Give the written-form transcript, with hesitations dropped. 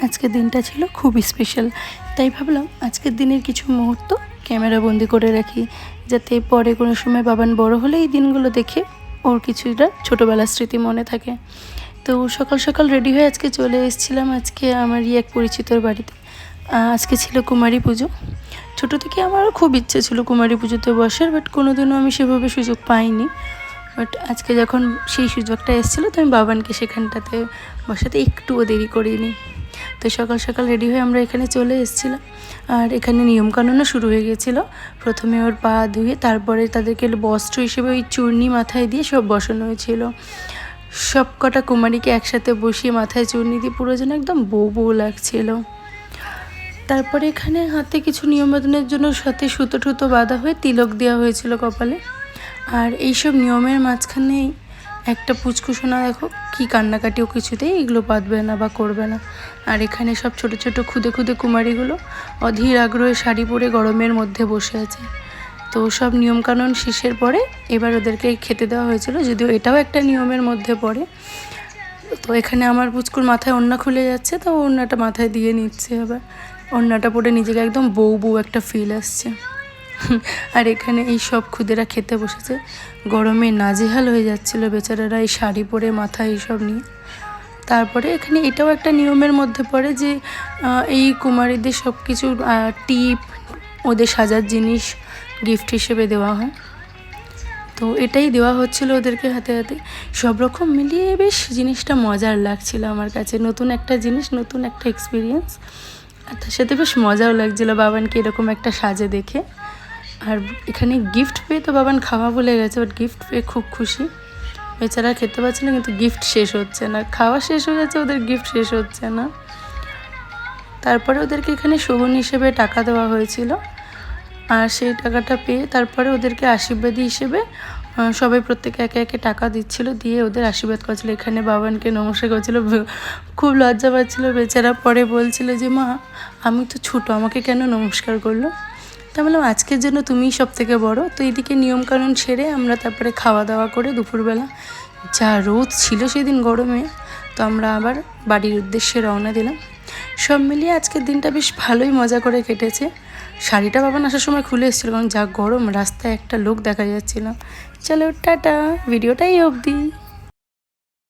আজকের দিনটা ছিল খুবই স্পেশাল, তাই ভাবলাম আজকের দিনের কিছু মুহূর্ত ক্যামেরা বন্দি করে রাখি, যাতে পরে কোনো সময় বাবান বড় হলে এই দিনগুলো দেখে ওর কিছুটা ছোটোবেলার স্মৃতি মনে থাকে। তো সকাল সকাল রেডি হয়ে আজকে চলে এসেছিলাম আজকে আমারই এক পরিচিতর বাড়িতে। আজকে ছিল কুমারী পুজো। ছোটো থেকে আমারও খুব ইচ্ছে ছিল কুমারী পুজোতে বসার, বাট কোনোদিনও আমি সেভাবে সুযোগ পাইনি। বাট আজকে যখন সেই সুযোগটা এসেছিলো, তো আমি বাবানকে সেখানটাতে বসাতে একটুও দেরি করিনি। তো সকাল সকাল রেডি হয়ে আমরা এখানে চলে এসেছিলাম। আর এখানে নিয়মকানুনও শুরু হয়ে গেছিলো। প্রথমে ওর পা ধুয়ে তারপরে তাদেরকে বস্ত্র হিসেবে ওই চূর্ণি মাথায় দিয়ে সব বসানো হয়েছিল। সব কটা কুমারীকে একসাথে বসিয়ে মাথায় চূর্ণি দিয়ে পুরো যেন একদম বউ বউ লাগছিল। তারপরে এখানে হাতে কিছু নিয়মবাদনের জন্য সাথে সুতো টুতো বাঁধা হয়ে তিলক দেওয়া হয়েছিল কপালে। আর এইসব নিয়মের মাঝখানেই একটা পুচকুসোনা দেখো কি কান্নাকাটিও কিছুতেই এগুলো বাঁধবে না বা করবে না। আর এখানে সব ছোট ছোট খুদে খুদে কুমারীগুলো অধীর আগ্রহে শাড়ি পরে গরমের মধ্যে বসে আছে। তো সব নিয়মকানুন শেষের পরে এবার ওদেরকে খেতে দেওয়া হয়েছিল, যদিও এটাও একটা নিয়মের মধ্যে পড়ে। তো এখানে আমার পুচকুর মাথায় ওড়না খুলে যাচ্ছে, তো ওড়নাটা মাথায় দিয়ে নিচ্ছে। আবার ওড়নাটা পরে নিজেকে একদম বউ বউ একটা ফিল আসছে। আর এখানে এই সব খুদেরা খেতে বসেছে, গরমে নাজেহাল হয়ে যাচ্ছিল বেচারারা এই শাড়ি পরে মাথায় এইসব নিয়ে। তারপরে এখানে এটাও একটা নিয়মের মধ্যে পড়ে যে এই কুমারীদের সব কিছু টিপ, ওদের সাজার জিনিস গিফট হিসেবে দেওয়া হয়। তো এটাই দেওয়া হচ্ছিল ওদেরকে হাতে হাতে। সব রকম মিলিয়ে বেশ জিনিসটা মজার লাগছিল আমার কাছে, নতুন একটা জিনিস, নতুন একটা এক্সপিরিয়েন্স। আর তার সাথে বেশ মজাও লাগছিলো বাবানকে এরকম একটা সাজে দেখে। আর এখানে গিফট পেয়ে তো বাবান খাওয়া বলে গেছে, বাট গিফট পেয়ে খুব খুশি। বেচারা খেতে পারছে না, কিন্তু গিফট শেষ হচ্ছে না। খাওয়া শেষ হয়ে যাচ্ছে, ওদের গিফট শেষ হচ্ছে না। তারপরে ওদেরকে এখানে শোভন হিসেবে টাকা দেওয়া হয়েছিল। আর সেই টাকাটা পেয়ে তারপরে ওদেরকে আশীর্বাদী হিসেবে সবাই প্রত্যেকে একে একে টাকা দিচ্ছিল, দিয়ে ওদের আশীর্বাদ করছিল। এখানে বাবানকে নমস্কার করছিল, খুব লজ্জা পাচ্ছিল বেচারা। পরে বলছিল যে মা আমি তো ছোটো, আমাকে কেন নমস্কার করলো? তা বললাম আজকের জন্য তুমিই সব থেকে বড়ো। তো এইদিকে নিয়মকানুন সেরে আমরা তারপরে খাওয়া দাওয়া করে দুপুরবেলা, যা রোদ ছিল সেদিন গরমে, তো আমরা আবার বাড়ির উদ্দেশ্যে রওনা দিলাম। সব মিলিয়ে আজকের দিনটা বেশ ভালোই মজা করে কেটেছে। শাড়িটা বাবান আসার সময় খুলে এসেছিলো, কারণ যা গরম রাস্তায় একটা লোক দেখা যাচ্ছিল। চলো টাটা, ভিডিওটাই অবধি।